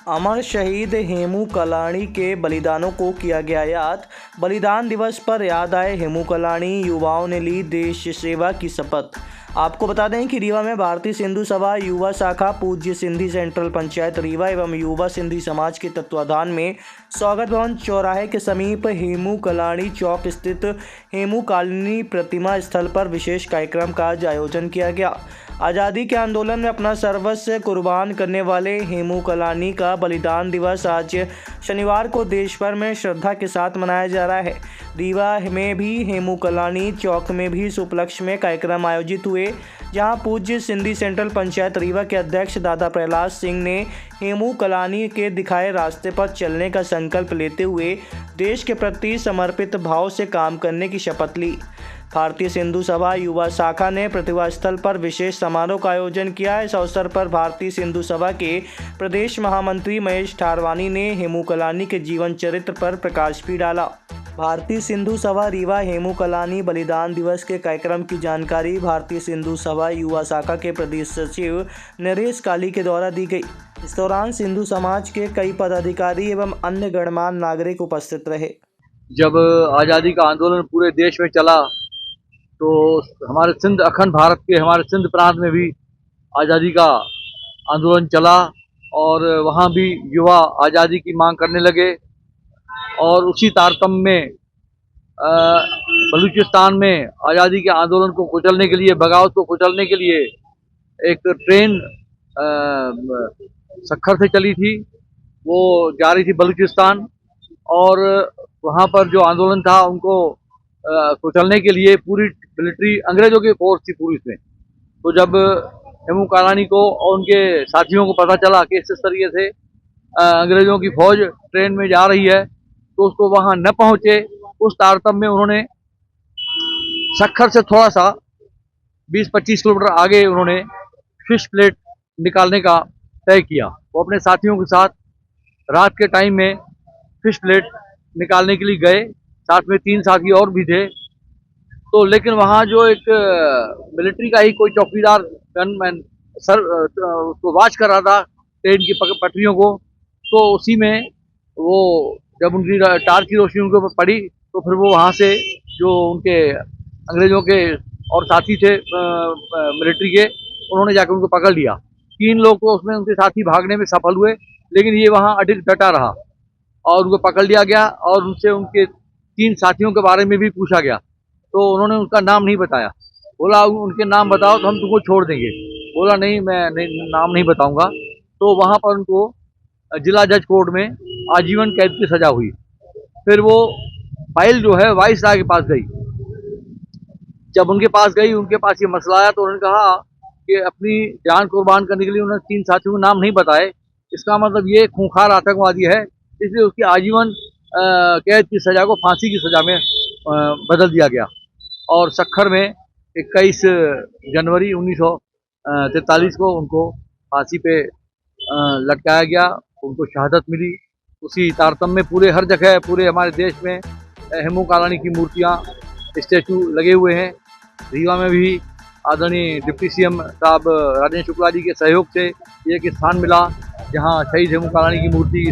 अमर शहीद हेमू कलाणी के बलिदानों को किया गया याद। बलिदान दिवस पर याद आए हेमू कलाणी, युवाओं ने ली देश सेवा की शपथ। आपको बता दें कि रीवा में भारतीय सिंधु सभा युवा शाखा पूज्य सिंधी सेंट्रल पंचायत रीवा एवं युवा सिंधी समाज के तत्वाधान में स्वागत भवन चौराहे के समीप हेमू कलाणी चौक स्थित हेमू कलाणी प्रतिमा स्थल पर विशेष कार्यक्रम का आयोजन किया गया। आज़ादी के आंदोलन में अपना सर्वस्व कुर्बान करने वाले हेमू कलाणी का बलिदान दिवस आज शनिवार को देश भर में श्रद्धा के साथ मनाया जा रहा है। रीवा में भी हेमू कलाणी चौक में भी इस उपलक्ष्य में कार्यक्रम आयोजित हुए, जहां पूज्य सिंधी सेंट्रल पंचायत रीवा के अध्यक्ष दादा प्रहलाद सिंह ने हेमू कलाणी के दिखाए रास्ते पर चलने का संकल्प लेते हुए देश के प्रति समर्पित भाव से काम करने की शपथ ली। भारतीय सिंधु सभा युवा शाखा ने प्रतिभा स्थल पर विशेष समारोह का आयोजन किया। इस अवसर पर भारतीय सिंधु सभा के प्रदेश महामंत्री महेश ठारवानी ने हेमू कलाणी के जीवन चरित्र पर प्रकाश भी डाला। भारतीय सिंधु सभा रीवा हेमू कलाणी बलिदान दिवस के कार्यक्रम की जानकारी भारतीय सिंधु सभा युवा शाखा के प्रदेश सचिव नरेश काली के द्वारा दी गई। इस दौरान सिंधु समाज के कई पदाधिकारी एवं अन्य गणमान्य नागरिक उपस्थित रहे। जब आज़ादी का आंदोलन पूरे देश में चला तो हमारे सिंध अखंड भारत के हमारे सिंध प्रांत में भी आज़ादी का आंदोलन चला और वहाँ भी युवा आज़ादी की मांग करने लगे। और उसी तारतम्य में बलूचिस्तान में आज़ादी के आंदोलन को कुचलने के लिए, बगावत को कुचलने के लिए एक ट्रेन सक्खर से चली थी, वो जा रही थी बलूचिस्तान। और वहाँ पर जो आंदोलन था उनको कुचलने के लिए पूरी मिलिट्री अंग्रेजों की फोर्स थी पूरी इसमें। तो जब हेमू कलाणी को और उनके साथियों को पता चला कि इस तरीके से अंग्रेजों की फौज ट्रेन में जा रही है तो उसको वहां न पहुंचे, उस तारतम्य में उन्होंने सक्खर से थोड़ा सा 20-25 किलोमीटर आगे उन्होंने फिश प्लेट निकालने का तय किया। वो अपने साथियों के साथ रात के टाइम में फिश प्लेट निकालने के लिए गए, साथ में 3 साथी और भी थे। तो लेकिन वहाँ जो एक मिलिट्री का ही कोई चौकीदार गनमैन सर उसको वॉच कर रहा था ट्रेन की पटरियों को, तो उसी में वो जब उनकी टार्च की रोशनी उनके ऊपर पड़ी तो फिर वो वहाँ से जो उनके अंग्रेजों के और साथी थे मिलिट्री के, उन्होंने जाकर उनको पकड़ लिया। 3 लोग तो उसमें उनके साथी भागने में सफल हुए, लेकिन ये वहाँ अडिग डटा रहा और उनको पकड़ लिया गया और उनसे उनके 3 साथियों के बारे में भी पूछा गया। तो उन्होंने उनका नाम नहीं बताया। बोला उनके नाम बताओ तो हम तुमको छोड़ देंगे। बोला नहीं, मैं नाम नहीं बताऊंगा। तो वहाँ पर उनको जिला जज कोर्ट में आजीवन कैद की सजा हुई। फिर वो फाइल जो है वाइसराय के पास गई। जब उनके पास गई, उनके पास ये मसला आया तो उन्होंने कहा कि अपनी जान कुर्बान करने के लिए उन्होंने 3 साथियों के नाम नहीं बताए, इसका मतलब ये खूंखार आतंकवादी है, इसलिए उसकी आजीवन कैद की सजा को फांसी की सजा में बदल दिया गया। और सक्खर में 21 जनवरी 1943 को उनको फांसी पे लटकाया गया, उनको शहादत मिली। उसी तारतम्य में पूरे हर जगह पूरे हमारे देश में हेमू कलाणी की मूर्तियाँ, स्टैचू लगे हुए हैं। रीवा में भी आदरणीय डिप्टी सीएम साहब राजेंद्र शुक्ला जी के सहयोग से एक स्थान मिला जहाँ शहीद हेमू कलाणी की मूर्ति